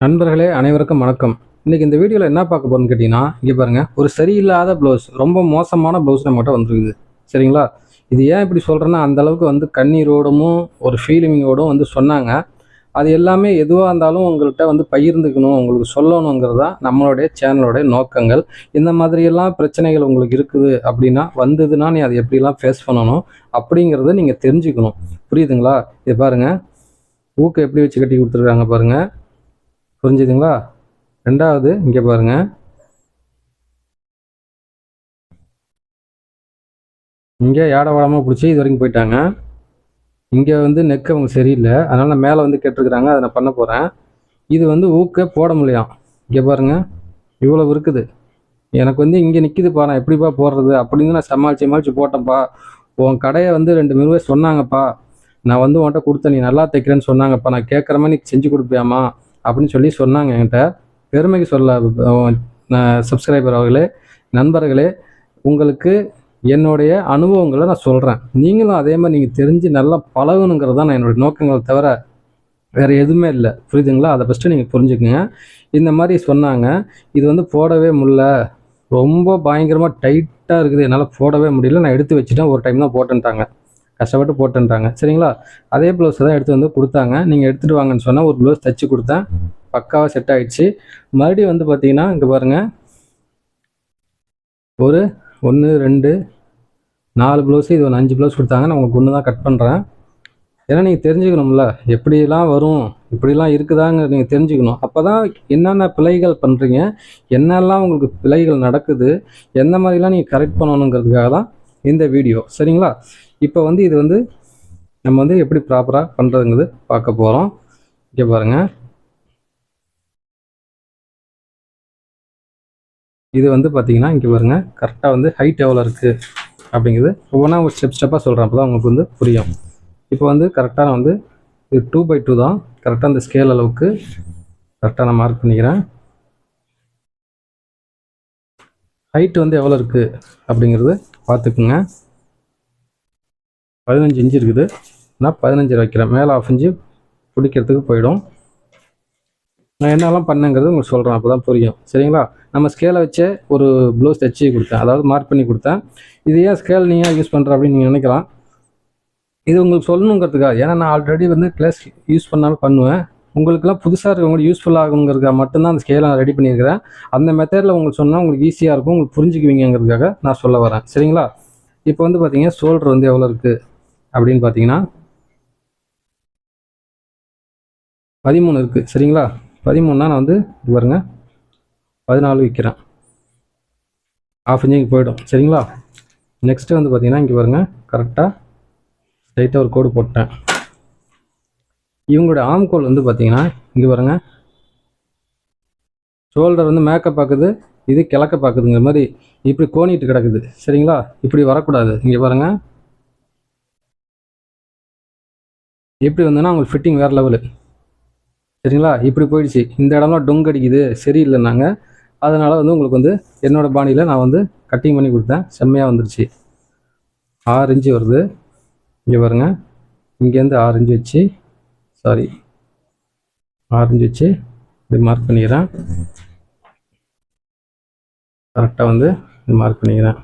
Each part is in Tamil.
நண்பர்களே அனைவருக்கும் வணக்கம். இன்னைக்கு இந்த வீடியோவில் என்ன பார்க்க போறோம்னு கேட்டிங்கன்னா, இங்கே பாருங்க, ஒரு சரியில்லாத ப்ளவுஸ், ரொம்ப மோசமான ப்ளவுஸ் நம்மகிட்ட வந்துருக்குது. சரிங்களா? இது ஏன் இப்படி சொல்கிறேன்னா, அந்த அளவுக்கு கண்ணீரோடும் ஒரு ஃபீலிங்கோடும் சொன்னாங்க. அது எல்லாமே எதுவாக இருந்தாலும் உங்கள்கிட்ட பகிர்ந்துக்கணும், உங்களுக்கு சொல்லணுங்கிறது தான் நம்மளுடைய சேனலோடைய நோக்கங்கள். இந்த மாதிரியெல்லாம் பிரச்சனைகள் உங்களுக்கு இருக்குது அப்படின்னா, வந்ததுன்னா நீ அதை எப்படிலாம் ஃபேஸ் பண்ணணும் அப்படிங்கிறத நீங்கள் தெரிஞ்சுக்கணும். புரியுதுங்களா? இது பாருங்கள், ஊக்க எப்படி வச்சு கட்டி கொடுத்துருக்காங்க பாருங்கள். புரிஞ்சுதுங்களா? ரெண்டாவது இங்கே பாருங்க, இங்கே யாடவாடமாக பிடிச்சி இது வரைக்கும் போயிட்டாங்க. இங்கே நெக் அவங்க சரியில்லை, அதனால் நான் மேலே கேட்டிருக்கிறாங்க, அதை நான் பண்ண போகிறேன். இது ஊக்க போட முடியும். இங்கே பாருங்க, இவ்வளோ இருக்குது. எனக்கு இங்கே நிற்கிதுப்பா, நான் எப்படிப்பா போடுறது அப்படின்னு நான் சமாளித்து போட்டேன்ப்பா. உன் கடையை 2 மிருவே சொன்னாங்கப்பா, நான் உன்கிட்ட கொடுத்தேன், நீ நல்லா தைக்கிறேன்னு சொன்னாங்கப்பா, நான் கேட்குற மாதிரி நீ செஞ்சு கொடுப்பியாமா அப்படின்னு சொல்லி சொன்னாங்க என்கிட்ட. பெருமைக்கு சொல்ல சப்ஸ்கிரைபர் அவர்களே, நண்பர்களே, உங்களுக்கு என்னுடைய அனுபவங்களை நான் சொல்கிறேன். நீங்களும் அதே மாதிரி நீங்கள் தெரிஞ்சு நல்லா பழகணுங்கிறது தான் நான் என்னுடைய நோக்கங்கள், தவிர வேறு எதுவுமே இல்லை. புரியுதுங்களா? அதை ஃபஸ்ட்டு நீங்கள் புரிஞ்சுக்குங்க. இந்த மாதிரி சொன்னாங்க, இது போடவே முடியல, ரொம்ப பயங்கரமாக டைட்டாக இருக்குது, என்னால் போடவே முடியல, நான் எடுத்து வச்சுட்டேன், ஒரு டைம் தான் போட்டுன்ட்டாங்க, கஷ்டப்பட்டு போட்டுன்ட்டாங்க. சரிங்களா? அதே ப்ளவுஸ் தான் எடுத்து கொடுத்தாங்க. நீங்கள் எடுத்துகிட்டு வாங்கன்னு சொன்னால் ஒரு ப்ளவுஸ் தைச்சி கொடுத்தேன், பக்காவாக செட் ஆகிடுச்சு. மறுபடியும் பார்த்தீங்கன்னா இங்கே பாருங்கள், ஒரு 1 2 4 ப்ளவுஸு, இது 5 ப்ளவுஸ் கொடுத்தாங்க. நான் உங்களுக்கு 1 தான் கட் பண்ணுறேன். ஏன்னா நீங்கள் தெரிஞ்சுக்கணும்ல, எப்படிலாம் வரும், இப்படிலாம் இருக்குதாங்க நீங்கள் தெரிஞ்சுக்கணும். அப்போ தான் என்னென்ன பிழைகள் பண்ணுறீங்க, என்னெல்லாம் உங்களுக்கு பிழைகள் நடக்குது, எந்த மாதிரிலாம் நீங்கள் கரெக்ட் பண்ணணுங்கிறதுக்காக தான் இந்த வீடியோ. சரிங்களா? இப்போ இது நம்ம எப்படி ப்ராப்பராக பண்ணுறதுங்கிறது பார்க்க போகிறோம். இங்கே பாருங்கள், இது பார்த்தீங்கன்னா இங்கே பாருங்கள், கரெக்டாக ஹைட் எவ்வளோ இருக்குது அப்படிங்கிறது ஒவ்வொன்றா ஒரு ஸ்டெப்பாக சொல்கிறேன், அப்போ தான் உங்களுக்கு புரியும். இப்போ கரெக்டாக நான் இது 2x2 தான், கரெக்டாக அந்த ஸ்கேல் அளவுக்கு கரெக்டாக நான் மார்க் பண்ணிக்கிறேன். ஹைட் எவ்வளோ இருக்குது அப்படிங்கிறது பார்த்துக்குங்க. 15 இன்ச்சு இருக்குது, நான் 15 வைக்கிறேன், மேலே 1/2 இன்ச்சு பிடிக்கிறதுக்கு போயிடும். நான் என்னெல்லாம் பண்ணேங்கிறது உங்களுக்கு சொல்கிறேன், அப்போ தான் புரியும். சரிங்களா? நம்ம ஸ்கேலை வச்சே ஒரு ப்ளவுஸ் தைச்சி கொடுத்தேன், அதாவது மார்க் பண்ணி கொடுத்தேன். இது ஏன் ஸ்கேல் நீங்கள் யூஸ் பண்ணுற அப்படின்னு நீங்கள் நினைக்கலாம். இது உங்களுக்கு சொல்லணுங்கிறதுக்காக, ஏன்னா நான் ஆல்ரெடி கிளாஸ் யூஸ் பண்ணாமல் பண்ணுவேன். உங்களுக்குலாம் புதுசாக இருக்கவங்களுக்கு யூஸ்ஃபுல் ஆகுங்கிறதுக்காக மட்டும்தான் அந்த ஸ்கேலை நான் ரெடி பண்ணியிருக்கிறேன். அந்த மெத்தடில் உங்களுக்கு சொன்னால் உங்களுக்கு ஈஸியாக இருக்கும், உங்களுக்கு புரிஞ்சுக்குவீங்கிறதுக்காக நான் சொல்ல வரேன். சரிங்களா? இப்போ பார்த்தீங்கன்னா ஷோல்டர் எவ்வளோ இருக்குது அப்படின்னு பார்த்தீங்கன்னா 13 இருக்குது. சரிங்களா? 13னா நான் பாருங்க 14 வைக்கிறேன், 1/2 இன்ச்சுக்கு போய்டும். சரிங்களா? நெக்ஸ்ட்டு பார்த்தீங்கன்னா இங்கே பாருங்கள், கரெக்டாக ஸ்ட்ரைட்டாக ஒரு கோடு போட்டேன். இவங்களுடைய ஆம்கோல் பார்த்தீங்கன்னா இங்கே பாருங்கள், ஷோல்டர் மேக்கப் பார்க்குது, இது கிழக்க பார்க்குதுங்கிற மாதிரி இப்படி கோணிட்டு கிடக்குது. சரிங்களா? இப்படி வரக்கூடாது. இங்கே பாருங்கள், எப்படி உங்களுக்கு ஃபிட்டிங் வேறு லெவலு. சரிங்களா? இப்படி போயிடுச்சு, இந்த இடம்லாம் டொங்கு அடிக்குது, சரியில்லைன்னாங்க. அதனால் உங்களுக்கு என்னோடய பாணியில் நான் கட்டிங் பண்ணி கொடுத்தேன், செம்மையாக வந்துருச்சு. 6 இன்ச்சு வருது. இங்கே பாருங்கள், இங்கேருந்து 6 இன்ச்சு வச்சு, 6 இன்ச்சு வச்சு இப்படி மார்க் பண்ணிக்கிறேன். கரெக்டாக இப்படி மார்க் பண்ணிக்கிறேன்.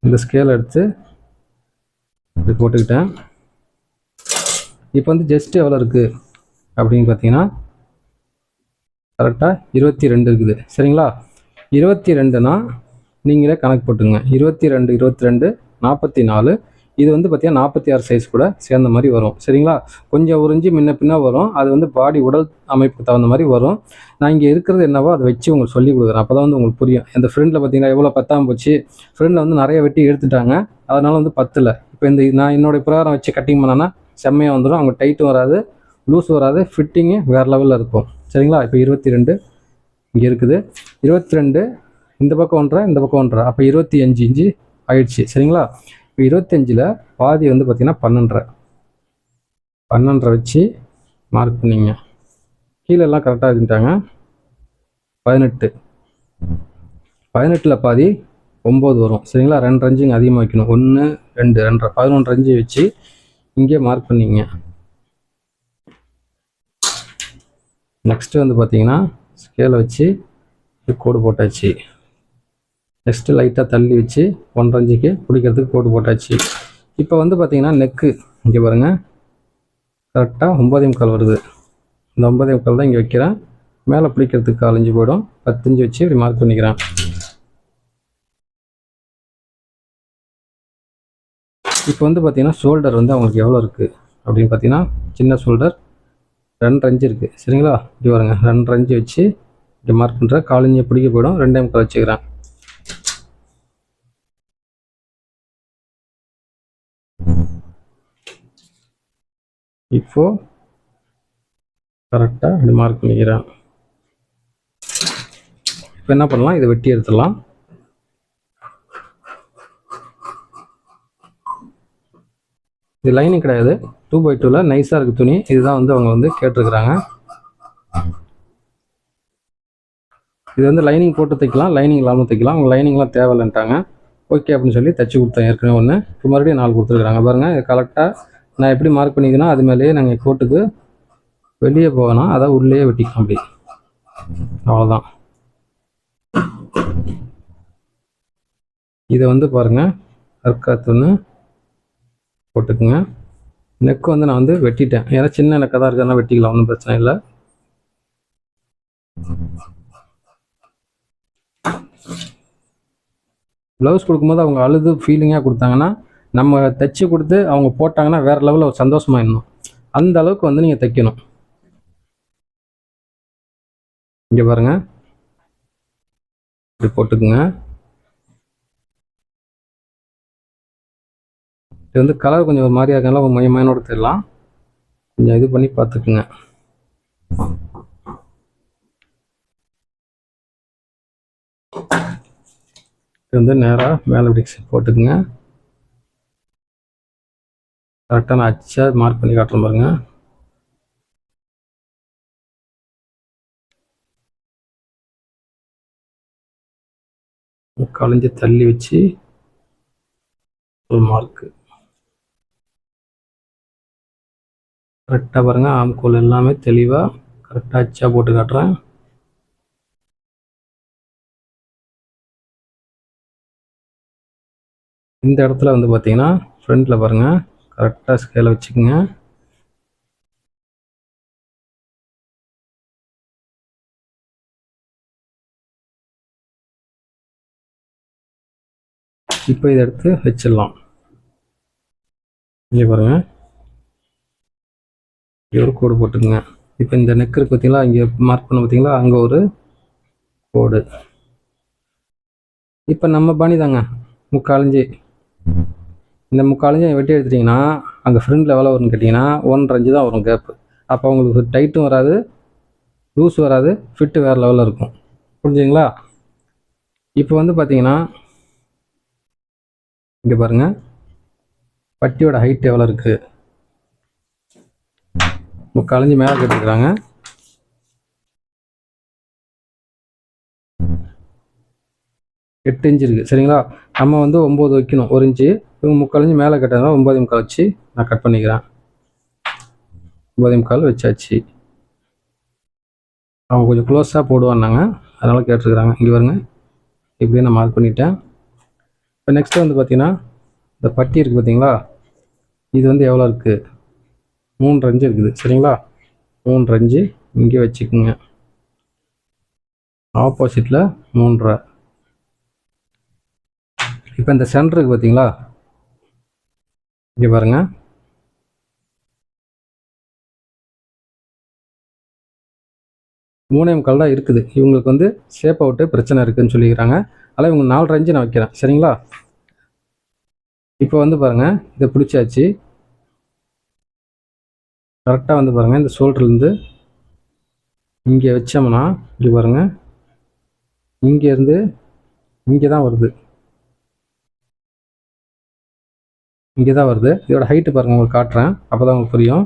இந்த ஸ்கேல் எடுத்து இப்படி போட்டுக்கிட்டேன். இப்போ ஜஸ்ட் எவ்வளோ இருக்குது அப்படின்னு பார்த்தீங்கன்னா கரெக்டாக 22 இருக்குது. சரிங்களா? 22னா நீங்களே கணக்கு போட்டுங்க. 22 22 44. இது பார்த்தீங்கன்னா 46 சைஸ் கூட சேர்ந்த மாதிரி வரும். சரிங்களா? கொஞ்சம் உறிஞ்சி முன்ன பின்ன வரும், அது பாடி உடல் அமைப்புக்கு தகுந்த மாதிரி வரும். நான் இங்கே இருக்கிறது என்னவோ அதை வச்சு உங்களுக்கு சொல்லி கொடுக்குறேன், அப்போ தான் உங்களுக்கு புரியும். இந்த ஃப்ரெண்டில் பார்த்தீங்கன்னா எவ்வளோ பத்தாமல் போச்சு, ஃப்ரெண்டில் நிறைய வெட்டி எடுத்துட்டாங்க, அதனால் பத்தில். இப்போ நான் என்னுடைய பிரகாரம் வச்சு கட்டிங் பண்ணேன்னா செம்மையாக வந்துடும். அவங்க டைட்டும் வராது, லூஸ் வராது, ஃபிட்டிங்கு வேறு லெவலில் இருக்கும். சரிங்களா? இப்போ 22 இங்கே இருக்குது, 22 இந்த பக்கம் 1.5, இந்த பக்கம் 1.5, அப்போ 25 இன்ச்சு ஆயிடுச்சு. சரிங்களா? இப்போ 25ல் பாதி பார்த்தீங்கன்னா 12.5 வச்சு மார்க் பண்ணிங்க. கீழெல்லாம் கரெக்டாக இருந்துட்டாங்க. 18 18ல் பாதி 9 வரும். சரிங்களா? 2 இன்ச்சுங்க அதிகமாக வைக்கணும், 1 2 2 11 இன்ச்சு வச்சு இங்கே மார்க் பண்ணிங்க. நெக்ஸ்ட்டு வந்து பார்த்தீங்கன்னா ஸ்கேலை வச்சு கோடு போட்டாச்சு. நெக்ஸ்ட்டு லைட்டாக தள்ளி வச்சு 1.5 இன்ச்சுக்கு பிடிக்கிறதுக்கு கோடு போட்டாச்சு. இப்போ வந்து பார்த்தீங்கன்னா நெக்கு இங்கே பாருங்கள், கரெக்டாக 9.25 வருது. இந்த 9.25 தான் இங்கே வைக்கிறேன். மேலே பிடிக்கிறதுக்கு 4 இன்ச்சு போயிடும். 10 இன்ச்சு வச்சு இப்படி மார்க் பண்ணிக்கிறேன். இப்போ வந்து பார்த்தீங்கன்னா ஷோல்டர் வந்து அவங்களுக்கு எவ்வளோ இருக்குது அப்படின்னு பார்த்தீங்கன்னா, சின்ன ஷோல்டர் 2.5 இன்ச்சு இருக்குது. சரிங்களா? இப்படி வருங்க, 2.5 இன்ச்சு வச்சு இப்படி மார்க் பண்ணுறேன். 4 இன்ச்சு பிடிக்க போயிடும். 2.25 வச்சுக்கிறேன். இப்போ கரெக்டாக இப்படி மார்க் பண்ணிக்கிறேன். இப்போ என்ன பண்ணலாம், இதை வெட்டி எடுத்துடலாம். இது லைனிங் கிடையாது, 2x2ல நைஸாக இருக்குது துணி. இதுதான் வந்து அவங்க வந்து கேட்டிருக்கிறாங்க. இது வந்து லைனிங் போட்டு தைக்கலாம், லைனிங் இல்லாமல் தைக்கலாம். அவங்க லைனிங்லாம் தேவையில்லைன்ட்டாங்க. ஓகே அப்படின்னு சொல்லி தைச்சி கொடுத்தேன் ஏற்கனவே ஒன்று. இப்போ மறுபடியும் 4 கொடுத்துருக்குறாங்க பாருங்கள். இது கரெக்டாக நான் எப்படி மார்க் பண்ணிக்கணும் அது மேலேயே நாங்கள் கோட்டுக்கு வெளியே போகணும், அதான் உள்ளே வெட்டிக்கலாம். அப்படி அவ்வளோதான். இதை வந்து பாருங்கள், அர்க்காத்துன்னு போட்டுக்குங்க. நெக்கு வந்து நான் வந்து வெட்டிட்டேன், ஏன்னா சின்ன நெக்கை தான் இருக்கிறதுனா வெட்டிக்கலாம், ஒன்றும் பிரச்சனை இல்லை. ப்ளவுஸ் கொடுக்கும்போது அவங்க அழுது ஃபீலிங்காக கொடுத்தாங்கன்னா, நம்ம தைச்சி கொடுத்து அவங்க போட்டாங்கன்னா வேறு லெவலில் ஒரு சந்தோஷமாயிடணும். அந்த அளவுக்கு வந்து நீங்கள் தைக்கணும். இங்கே பாருங்கள், இப்படி போட்டுக்குங்க. இது வந்து கலர் கொஞ்சம் ஒரு மாதிரியாக இருக்கனால ஒரு மையமானோட தெரியலாம், கொஞ்சம் இது பண்ணி பார்த்துக்குங்க. இது வந்து நேராக மேலே இப்படி போட்டுக்குங்க. கரெக்டாக நான் அச்சா மார்க் பண்ணி காட்டுறேன் பாருங்க. கலைஞ்சி தள்ளி வச்சு ஒரு மார்க்கு கரெக்டாக பாருங்கள். ஆம்கோல் எல்லாமே தெளிவாக கரெக்டாக அச்சா போட்டு காட்டுறேன். இந்த இடத்துல வந்து பார்த்தீங்கன்னா ஃப்ரண்ட்டில் பாருங்கள், கரெக்டாக ஸ்கேலை வச்சுக்கோங்க. இப்போ இதை எடுத்து வச்சிடலாம். இங்கே பாருங்கள், இங்கே ஒரு கோடு போட்டுக்குங்க. இப்போ இந்த நெக் இருக்கு பார்த்தீங்களா, இங்கே மார்க் பண்ண பார்த்தீங்களா, அங்கே ஒரு கோடு. இப்போ நம்ம பாணி தாங்க, 3/4 இன்ச்சு. இந்த 3/4 இன்ச்சு வெட்டி எடுத்துட்டிங்கன்னா அங்கே ஃப்ரண்ட்டில் எவ்வளோ வரும்னு கேட்டிங்கன்னா 1.5 இன்ச்சு தான் வரும் கேப்பு. அப்போ உங்களுக்கு டைட்டும் வராது, லூஸ் வராது, ஃபிட்டு வேறு லெவலில் இருக்கும். புரிஞ்சுங்களா? இப்போ வந்து பார்த்தீங்கன்னா இங்கே பாருங்கள், பட்டியோட ஹைட் எவ்வளோ இருக்குது, 3/4 இன்ச்சு மேலே கேட்டுருக்குறாங்க. எட்டு இன்ச்சு இருக்குது. சரிங்களா? நம்ம வந்து 9 வைக்கணும், 1 இன்ச்சு. இவங்க 3/4 இன்ச்சு மேலே கட்டுறதுனால 9.25 வச்சு நான் கட் பண்ணிக்கிறேன். 9.25 வச்சாச்சு. அவங்க கொஞ்சம் க்ளோஸாக போடுவான்னாங்க, அதனால் கேட்டுருக்குறாங்க. இங்கே பாருங்க, இப்படியே நான் மார்க் பண்ணிட்டேன். இப்போ நெக்ஸ்ட்டு வந்து பார்த்தீங்கன்னா இந்த பட்டி இருக்குது பார்த்தீங்களா, இது வந்து எவ்வளோ இருக்குது, 3.5 இன்ச்சு இருக்குது. சரிங்களா? 3.5 இன்ச்சு இங்கே வச்சுக்கோங்க. ஆப்போசிட்டில் 3.5. இப்போ இந்த சென்டருக்கு பார்த்தீங்களா, இங்கே பாருங்கள், மூணே முக்கால் தான் இருக்குது. இவங்களுக்கு வந்து ஷேப் அவுட்டு பிரச்சனை இருக்குதுன்னு சொல்லிக்கிறாங்க. அதனால் இவங்க 4.5 இன்ச்சு நான் வைக்கிறேன். சரிங்களா? இப்போ வந்து பாருங்கள், இதை பிடிச்சாச்சு. கரெக்டாக வந்து பாருங்கள், இந்த ஷோல்டர்லேருந்து இங்கே வச்சோம்னா இப்படி பாருங்கள், இங்கேருந்து இங்கே தான் வருது, இங்கே தான் வருது. இதோட ஹைட்டு பாருங்கள், உங்களுக்கு காட்டுறேன், அப்போ தான் உங்களுக்கு புரியும்.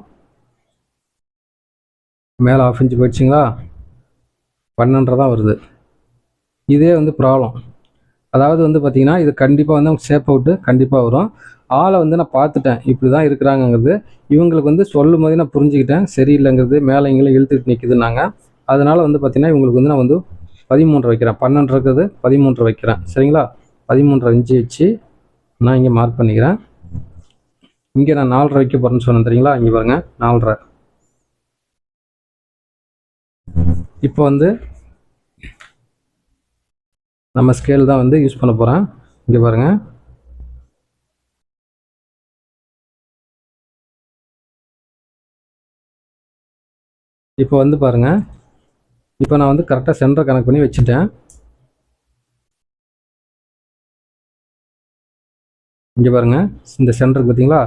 மேலே 1/2 இன்ச்சு போயிடுச்சிங்களா, 12.5 தான் வருது. இதே வந்து ப்ராப்ளம். அதாவது வந்து பார்த்தீங்கன்னா இது கண்டிப்பாக வந்து ஷேப் அவுட்டு கண்டிப்பாக வரும். ஆளை வந்து நான் பார்த்துட்டேன், இப்படி தான் இருக்கிறாங்கங்கிறது. இவங்களுக்கு வந்து சொல்லும் போதே நான் புரிஞ்சுக்கிட்டேன், சரியில்லைங்கிறது. மேலே இங்கேயும் இழுத்துட்டு நிற்குதுன்னாங்க. அதனால வந்து பார்த்தீங்கன்னா இவங்களுக்கு வந்து நான் வந்து 13 வைக்கிறேன். 12 இருக்குது, 13 வைக்கிறேன். சரிங்களா? 13 இன்ச்சு வச்சு நான் இங்கே மார்க் பண்ணிக்கிறேன். இங்கே நான் 4.5 வைக்க போகிறேன்னு சொன்னேன் தெரியுங்களா? இங்கே பாருங்க 4.5. இப்போ வந்து நம்ம ஸ்கேல் தான் வந்து யூஸ் பண்ண போகிறேன். இங்கே பாருங்க, இப்போ வந்து பாருங்க, இப்போ நான் வந்து கரெக்டாக சென்டரை கனெக்ட் பண்ணி வச்சுட்டேன். இங்கே பாருங்க, இந்த சென்டருக்கு பார்த்தீங்களா,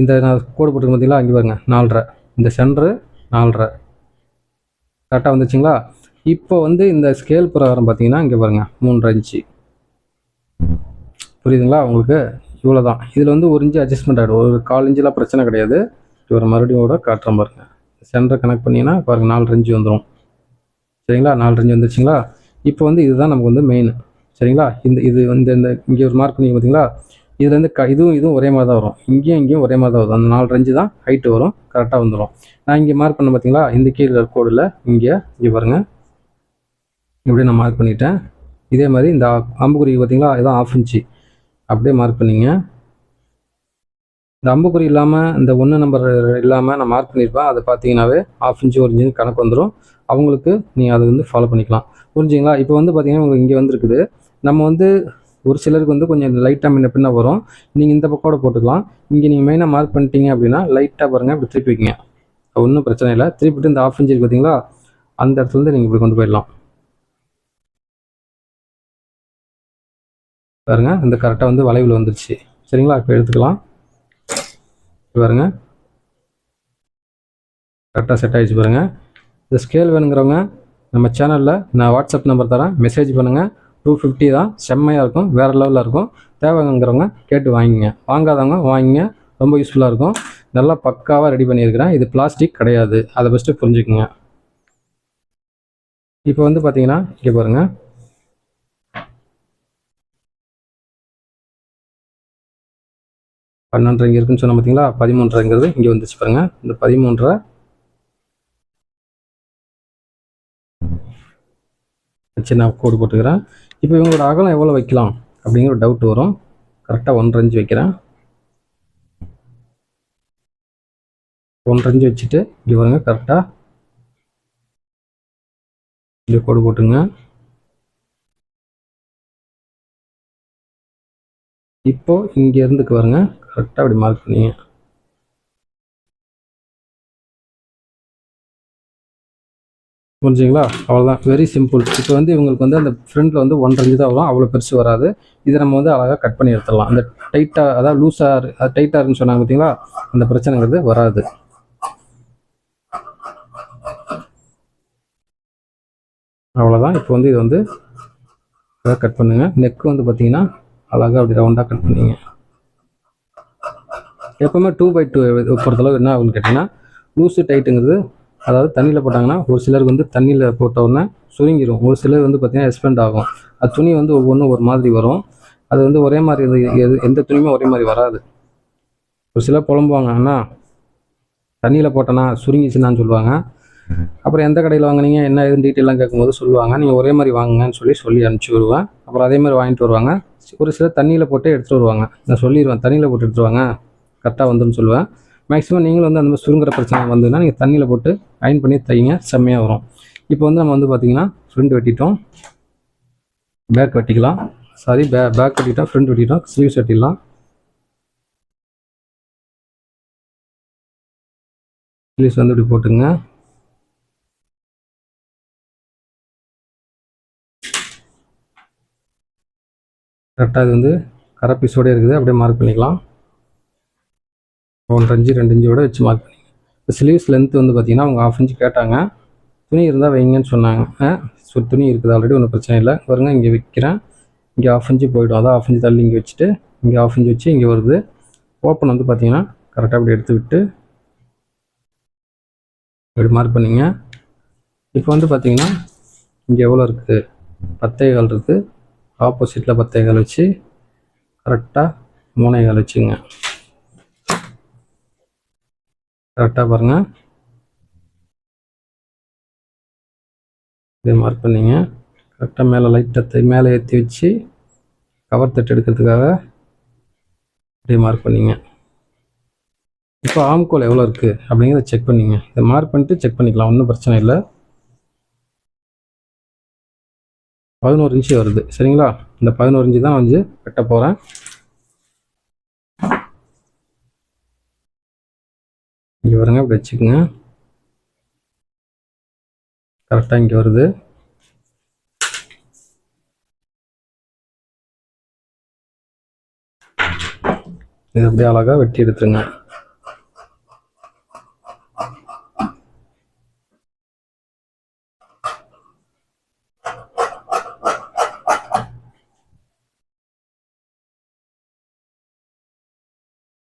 இந்த நான் கோடு போட்டுருக்கு பார்த்தீங்களா, இங்கே பாருங்க 4.5, இந்த சென்டரு 4.5 கரெக்டாக வந்துச்சுங்களா? இப்போ வந்து இந்த ஸ்கேல் பிரகாரம் பார்த்தீங்கன்னா இங்கே பாருங்கள் 3.5 இன்ச்சு. புரியுதுங்களா உங்களுக்கு? இவ்வளோ தான். இதில் வந்து 1 இன்ச்சு அட்ஜஸ்ட்மெண்ட் ஆகிடும். ஒரு 1/4 இன்ச்செலாம் பிரச்சனை கிடையாது. இவரை மறுபடியும் கூட காட்டுறேன் பாருங்கள். சென்டரை கனெக்ட் பண்ணிங்கன்னா பாருங்கள் 4.5 இன்ச்சு வந்துடும். சரிங்களா? 4.5 இன்ச்சு வந்துருச்சுங்களா? இப்போ வந்து இதுதான் நமக்கு வந்து மெயின். சரிங்களா? இது வந்து இந்த இங்கே ஒரு மார்க் பண்ணி பார்த்தீங்களா, இதுலேருந்து இதுவும் ஒரே மாதிரி தான் வரும். இங்கேயும் ஒரே மாதிரி தான் வரும். அந்த 4.5 இன்ச்சு தான் ஹைட்டு வரும், கரெக்டாக வந்துடும். நான் இங்கே மார்க் பண்ண பார்த்தீங்களா, இந்த கீழே கோடில் இங்கே பாருங்கள், இப்படியே நான் மார்க் பண்ணிட்டேன். இதே மாதிரி இந்த அம்புக்குறி பார்த்தீங்களா, இதுதான் 1/2 இன்ச்சு, அப்படியே மார்க் பண்ணிங்க. இந்த அம்புக்குறி இல்லாமல், இந்த 1 நம்பர் இல்லாமல் நான் மார்க் பண்ணியிருப்பேன். அதை பார்த்தீங்கன்னாவே 1/2 இன்ச்சு 1 இன்ச்சு கணக்கு வந்துடும். அவங்களுக்கு நீங்கள் அதை வந்து ஃபாலோ பண்ணிக்கலாம். புரிஞ்சுங்களா? இப்போ வந்து பார்த்தீங்கன்னா உங்களுக்கு இங்கே வந்துருக்குது. நம்ம வந்து ஒரு சிலருக்கு வந்து கொஞ்சம் லைட்டாக முன்ன பின்ன வரும். நீங்கள் இந்த பக்கோட போட்டுக்கலாம். இங்கே நீங்கள் மெயினாக மார்க் பண்ணிட்டீங்க அப்படின்னா லைட்டாக பாருங்கள், இப்படி திருப்பி வைக்கிங்க, ஒன்றும் பிரச்சனை இல்லை. திருப்பிட்டு இந்த 1/2 இன்ச்சு பார்த்தீங்களா, அந்த இடத்துலேருந்து நீங்கள் இப்படி கொண்டு போயிடலாம். பாருங்க, இந்த கரெக்டாக வந்து வளைவில் வந்துருச்சு. சரிங்களா? இப்போ எடுத்துக்கலாம். பாருங்க, கரெக்டாக செட் ஆகிடுச்சு பாருங்கள். இந்த ஸ்கேல் வேணுங்கிறவங்க நம்ம சேனலில் நான் வாட்ஸ்அப் நம்பர் தரேன், மெசேஜ் பண்ணுங்கள். 250 தான், செம்மையாக இருக்கும், வேறு லெவலில் இருக்கும். தேவைங்கிறவங்க கேட்டு வாங்கிங்க, வாங்காதவங்க வாங்கிங்க. ரொம்ப யூஸ்ஃபுல்லாக இருக்கும். நல்லா பக்காவாக ரெடி பண்ணியிருக்கிறேன். இது பிளாஸ்டிக் கிடையாது, அதை ஃபஸ்ட்டு புரிஞ்சுக்குங்க. இப்போ வந்து பார்த்தீங்கன்னா இங்கே பாருங்கள், 12 இங்கே இருக்குன்னு சொன்ன பார்த்தீங்களா, 13ங்கிறது இங்கே வந்துச்சு பாருங்கள். இந்த 13 வச்சு நான் கோடு போட்டுக்கிறேன். இப்போ இவங்களோட அகலம் எவ்வளோ வைக்கலாம் அப்படிங்கிற ஒரு டவுட் வரும். கரெக்டாக 1.5 இன்ச்சு வைக்கிறேன். 1.5 இன்ச்சு வச்சுட்டு இங்கே பாருங்க, கரெக்டாக இங்கே கோடு போட்டுங்க. இப்போ இங்கே இருந்துக்கு பாருங்க, கரெக்டாக அப்படி மார்க் பண்ணிங்க. புரிஞ்சுங்களா? அவ்வளோதான், வெரி சிம்பிள். இப்போ வந்து இவங்களுக்கு வந்து அந்த ஃப்ரண்ட்டில் வந்து 1.5 இன்ச்சு தான் வரும், அவ்வளோ பெருசு வராது. இதை நம்ம வந்து அழகாக கட் பண்ணி எடுத்துடலாம். அந்த டைட்டாக, அதாவது லூஸாக, அது டைட்டாக இருக்குன்னு சொன்னாங்க பார்த்தீங்களா, அந்த பிரச்சனைங்கிறது வராது. அவ்வளோதான். இப்போ வந்து இது வந்து அழகாக கட் பண்ணுங்கள். நெக்கு வந்து பார்த்தீங்கன்னா அழகாக அப்படி ரவுண்டாக கட் பண்ணிங்க. எப்போவுமே 2/2 பொறுத்தளவு என்ன ஆகுன்னு கேட்டிங்கன்னா, லூஸு டைட்டுங்கிறது, அதாவது தண்ணியில் போட்டாங்கன்னா ஒரு சிலருக்கு வந்து தண்ணியில் போட்டோடனே சுருங்கிடும், ஒரு சிலர் வந்து பார்த்திங்கன்னா எக்ஸ்பெண்ட் ஆகும். அது துணி வந்து ஒவ்வொன்றும் ஒரு மாதிரி வரும். அது வந்து ஒரே மாதிரி எந்த துணியுமே ஒரே மாதிரி வராது. ஒரு சிலர் புலம்புவாங்க, அண்ணா தண்ணியில் போட்டோன்னா சுருங்கிச்சுன்னான்னு சொல்லுவாங்க. அப்புறம் எந்த கடையில் வாங்கினீங்க என்ன ஏதுன்னு டீட்டெயிலாம் கேட்கும்போது சொல்லுவாங்க, நீங்கள் ஒரே மாதிரி வாங்குங்கன்னு சொல்லி அனுப்பிச்சி விடுவேன். அப்புறம் அதே மாதிரி வாங்கிட்டு வருவாங்க. ஒரு சிலர் தண்ணியில் போட்டு எடுத்துகிட்டு வருவாங்க. நான் சொல்லிடுவேன், தண்ணியில் போட்டு எடுத்துருவாங்க, கரெக்டாக வந்துன்னு சொல்லுவேன். மேக்ஸிமம் நீங்களும் வந்து அந்த மாதிரி சுருங்குற பிரச்சனை வந்ததுன்னா நீங்கள் தண்ணியில் போட்டு அயன் பண்ணி தைங்க, செம்மையாக வரும். இப்போ வந்து நம்ம வந்து பார்த்திங்கன்னா ஃப்ரண்ட் வெட்டிட்டோம், பேக் வெட்டிக்கலாம். சாரி, பேக் வெட்டிட்டோம், ஃப்ரண்ட் வெட்டிட்டோம், ஸ்லீவ்ஸ் வெட்டிடலாம். ஸ்லீவ்ஸ் வந்து இப்படி போட்டுங்க. கரெக்டாக இது வந்து கரை பீஸோடு இருக்குது, அப்படியே மார்க் பண்ணிக்கலாம். 1.5 இன்ச்சு 2 இன்ச்சோட வச்சு மார்க் பண்ணிங்க. இப்போ ஸ்லீவ்ஸ் லென்த் வந்து பார்த்திங்கன்னா அவங்க 1/2 இன்ச்சு கேட்டாங்க. துணி இருந்தால் வைங்கன்னு சொன்னாங்க. துணி இருக்குது ஆல்ரெடி, ஒன்றும் பிரச்சனை இல்லை. பாருங்க, இங்கே வைக்கிறேன், இங்கே 1/2 இன்ச்சு போய்டும். அதான் 1/2 இன்ச்சு தள்ளி இங்கே வச்சுட்டு இங்கே 1/2 இன்ச்சு வச்சு இங்கே வருது. ஓப்பன் வந்து பார்த்திங்கன்னா கரெக்டாக அப்படி எடுத்து விட்டு இப்படி மார்க் பண்ணிங்க. இப்போ வந்து பார்த்திங்கன்னா இங்கே எவ்வளோ இருக்குது, 10.25 இருக்குது. ஆப்போசிட்டில் 10.25 வச்சு கரெக்டாக 3.25 வச்சுங்க. கரெக்டாக பாருங்கள், இதே மார்க் பண்ணிங்க. கரெக்டாக மேலே லைட்டை மேலே ஏற்றி வச்சு கவர் தட்டு எடுக்கிறதுக்காக இதே மார்க் பண்ணிங்க. இப்போ ஆம்கோல் எவ்வளோ இருக்குது அப்படிங்கிறத செக் பண்ணிங்க. இதை மார்க் பண்ணிட்டு செக் பண்ணிக்கலாம், ஒன்றும் பிரச்சனை இல்லை. 11 இன்ச்சு வருது சரிங்களா. இந்த 11 இன்ச்சு தான் வந்து வெட்ட போகிறேன். இங்கே வருங்க, இப்படி வச்சுக்கோங்க. கரெக்டாக இங்கே வருது. இது அப்படியே அழகாக வெட்டி எடுத்துருங்க.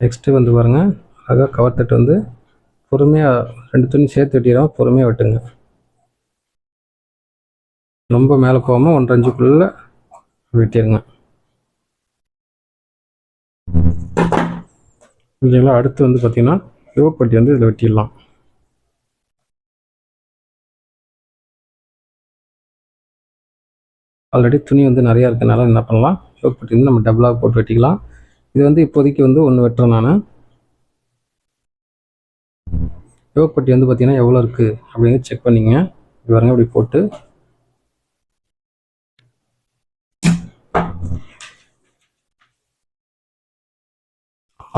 நெக்ஸ்ட்டு வந்து பாருங்கள், அழகாக கவர் தட்டு வந்து பொறுமையாக 2 துணி சேர்த்து வெட்டிடுறோம். பொறுமையாக வெட்டுங்க, ரொம்ப மேலே போகாமல் 1.5 இன்ச்சுக்குள்ளே வெட்டிடுங்க. இல்லைங்களா. அடுத்து வந்து பார்த்திங்கன்னா யோப்பட்டி வந்து இதில் வெட்டிடலாம். ஆல்ரெடி துணி வந்து நிறையா இருக்கிறதுனால என்ன பண்ணலாம், யோப்பட்டி வந்து நம்ம டபுளாக போட்டு வெட்டிக்கலாம். இது வந்து இப்போதைக்கு வந்து 1 வெட்டுறேன் நான். யோப்பட்டி வந்து பார்த்திங்கன்னா எவ்வளோ இருக்குது அப்படின்னு செக் பண்ணிங்க. இது பாருங்க, இப்படி போட்டு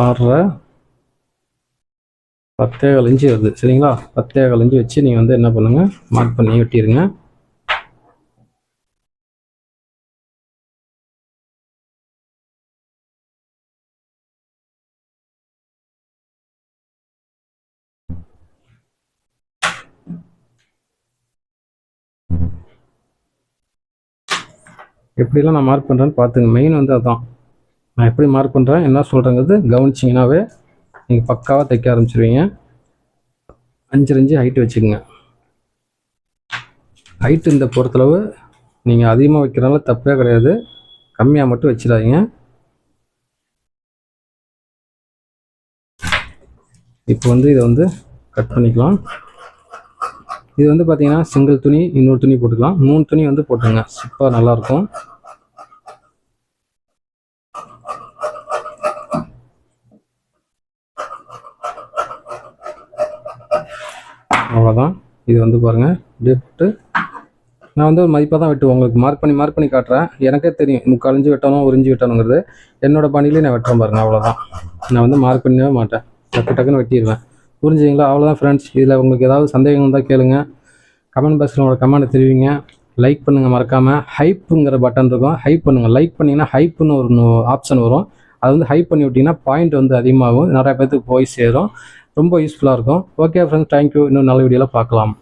ஆறரை 10.25 இன்ச்சு வருது சரிங்களா. 10.25 இன்ச்சு வச்சு நீங்கள் வந்து என்ன பண்ணுங்கள், மார்க் பண்ணி வெட்டிடுங்க. எப்படிலாம் நான் மார்க் பண்ணுறேன்னு பார்த்துங்க. மெயின் வந்து அதுதான், நான் எப்படி மார்க் பண்ணுறேன் என்ன சொல்கிறேங்கிறது கவனிச்சிங்கனாவே நீங்கள் பக்காவாக தைக்க ஆரம்பிச்சிருவீங்க. 5 இன்ச்சு ஹைட்டு வச்சுக்கோங்க. ஹைட்டு இந்த பொறுத்தளவு நீங்கள் அதிகமாக வைக்கிறனால தப்பே கிடையாது, கம்மியாக மட்டும் வச்சிடாதீங்க. இப்போ வந்து இதை வந்து கட் பண்ணிக்கலாம். இது வந்து பார்த்தீங்கன்னா சிங்கிள் துணி இன்னொரு துணி போட்டுக்கலாம். 3 துணி வந்து போட்டுருங்க, சூப்பராக நல்லாயிருக்கும். அவ்வளோதான். இது வந்து பாருங்கள், இப்படியே போட்டு நான் வந்து ஒரு மதிப்பாக தான் வெட்டுவேன். உங்களுக்கு மார்க் பண்ணி காட்டுறேன். எனக்கே தெரியும் 3/4 இன்ச்சு வெட்டணும், 1 இன்ச்சு வெட்டணுங்கிறது. என்னோட பணியிலே நான் வெட்டுறேன் பாருங்கள், அவ்வளோதான். நான் வந்து மார்க் பண்ணவே மாட்டேன், டக்குன்னு வெட்டிடுவேன். புரிஞ்சுங்களா. அவ்வளோதான் ஃப்ரெண்ட்ஸ். இதில் உங்களுக்கு ஏதாவது சந்தேகம் இருந்தால் கேளுங்க, கமெண்ட் பாக்ஸில் உங்களோட கமெண்ட்டை தெரிவிங்க. லைக் பண்ணுங்கள் மறக்காமல். ஹைப்புங்கிற பட்டன் இருக்கும், ஹைப் பண்ணுங்கள். லைக் பண்ணிங்கன்னா ஹைப்புன்னு ஒரு ஆப்ஷன் வரும், அது வந்து ஹைப் பண்ணி விட்டிங்கன்னா பாயிண்ட் வந்து அதிகமாகும், நிறையா பேருக்கு போய் சேரும், ரொம்ப யூஸ்ஃபுல்லாக இருக்கும். Okay friends, thank you. இன்னும் நல்ல வீடியோவில் பார்க்கலாம்.